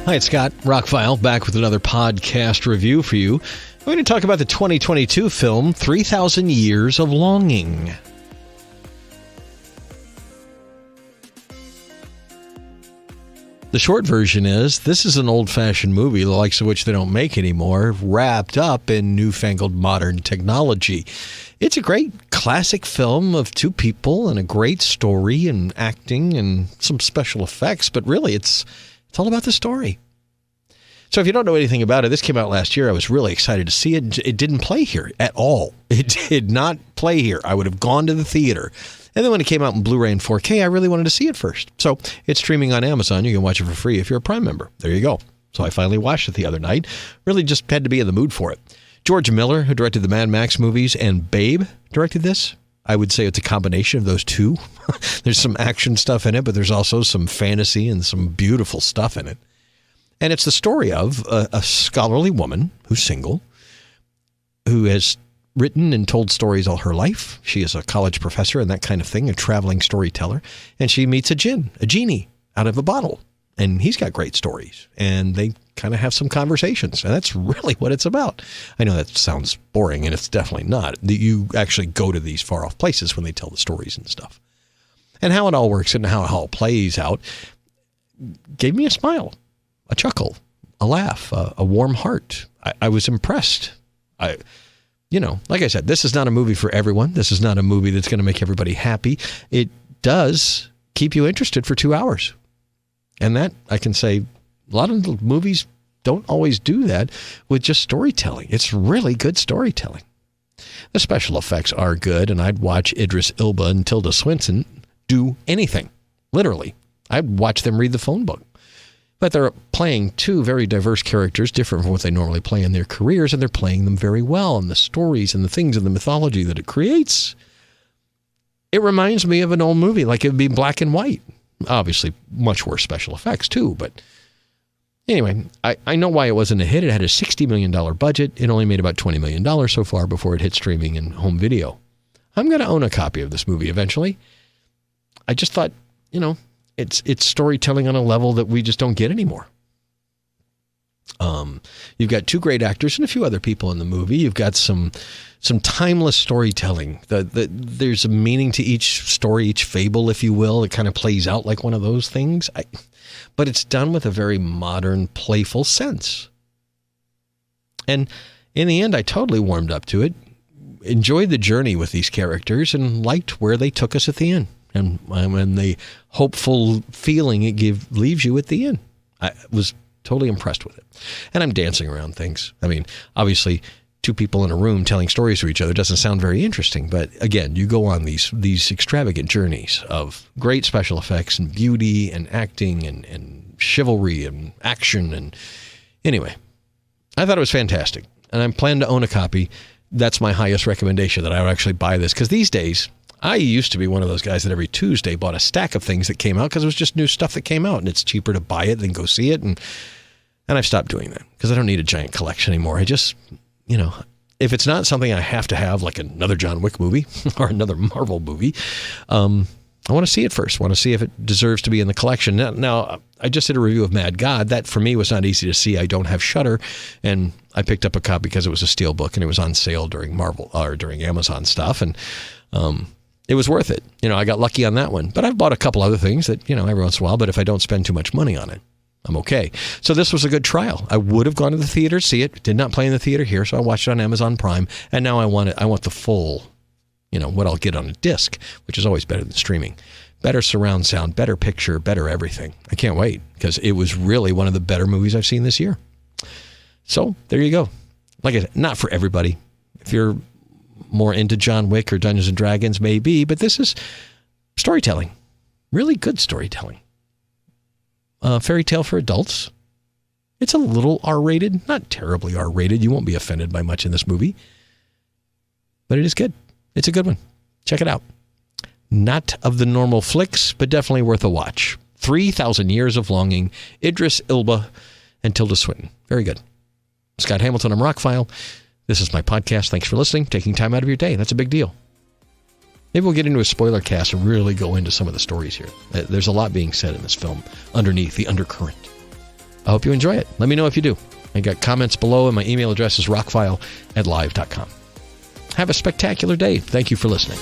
Hi, it's Scott, ROCKFILE, back with another podcast review for you. We're going to talk about the 2022 film 3,000 Years of Longing. The short version is, this is an old-fashioned movie, the likes of which they don't make anymore, wrapped up in newfangled modern technology. It's a great classic film of two people and a great story and acting and some special effects, but really it's all about the story. So if you don't know anything about it, this came out last year. I was really excited to see it. It didn't play here at all. It did not play here. I would have gone to the theater. And then when it came out in Blu-ray and 4K, I really wanted to see it first. So it's streaming on Amazon. You can watch it for free if you're a Prime member. There you go. So I finally watched it the other night. Really just had to be in the mood for it. George Miller, who directed the Mad Max movies, and Babe directed this. I would say it's a combination of those two. There's some action stuff in it, but there's also some fantasy and some beautiful stuff in it. And it's the story of a scholarly woman who's single, who has written and told stories all her life. She is a college professor and that kind of thing, a traveling storyteller. And she meets a genie out of a bottle. And he's got great stories. And they kind of have some conversations. And that's really what it's about. I know that sounds boring, and it's definitely not. You actually go to these far-off places when they tell the stories and stuff. And how it all works and how it all plays out gave me a smile, a chuckle, a laugh, a warm heart. I was impressed. Like I said, this is not a movie for everyone. This is not a movie that's going to make everybody happy. It does keep you interested for 2 hours. And that, I can say, a lot of the movies don't always do that with just storytelling. It's really good storytelling. The special effects are good, and I'd watch Idris Elba and Tilda Swinton do anything, literally. I'd watch them read the phone book. But they're playing two very diverse characters, different from what they normally play in their careers, and they're playing them very well. And the stories and the things and the mythology that it creates, it reminds me of an old movie, like it would be black and white. Obviously, much worse special effects, too. But anyway, I know why it wasn't a hit. It had a $60 million budget. It only made about $20 million so far before it hit streaming and home video. I'm going to own a copy of this movie eventually. I just thought, it's storytelling on a level that we just don't get anymore. You've got two great actors and a few other people in the movie. You've got some timeless storytelling. There's a meaning to each story, each fable, if you will. It kind of plays out like one of those things. But it's done with a very modern, playful sense. And in the end, I totally warmed up to it, enjoyed the journey with these characters, and liked where they took us at the end. And the hopeful feeling it leaves you at the end. I was totally impressed with it. And I'm dancing around things. I mean, obviously, two people in a room telling stories to each other doesn't sound very interesting. But again, you go on these extravagant journeys of great special effects and beauty and acting and chivalry and action. And anyway, I thought it was fantastic. And I'm planning to own a copy. That's my highest recommendation, that I would actually buy this. Because these days, I used to be one of those guys that every Tuesday bought a stack of things that came out because it was just new stuff that came out, and it's cheaper to buy it than go see it. And I've stopped doing that because I don't need a giant collection anymore. I just, if it's not something I have to have, like another John Wick movie or another Marvel movie, I want to see it first. I want to see if it deserves to be in the collection. Now, I just did a review of Mad God. That, for me, was not easy to see. I don't have Shudder, and I picked up a copy because it was a steelbook, and it was on sale during during Amazon stuff, and it was worth it. I got lucky on that one. But I've bought a couple other things that, every once in a while, but if I don't spend too much money on it, I'm okay. So this was a good trial. I would have gone to the theater to see it. It did not play in the theater here, so I watched it on Amazon Prime, and now I want the full, what I'll get on a disc, which is always better than streaming. Better surround sound, better picture, better everything. I can't wait, because it was really one of the better movies I've seen this year. So there you go. Like I said, not for everybody. If you're more into John Wick or Dungeons and Dragons, maybe, but this is storytelling. Really good storytelling. Fairy tale for adults. It's a little R-rated, not terribly R-rated. You won't be offended by much in this movie, but it is good. It's a good one. Check it out. Not of the normal flicks, but definitely worth a watch. 3,000 Years of Longing, Idris Elba and Tilda Swinton. Very good. Scott Hamilton, I'm ROCKFILE. This is my podcast. Thanks for listening, taking time out of your day. That's a big deal. Maybe we'll get into a spoiler cast and really go into some of the stories here. There's a lot being said in this film underneath the undercurrent. I hope you enjoy it. Let me know if you do. I got comments below, and my email address is rockfile@live.com. Have a spectacular day. Thank you for listening.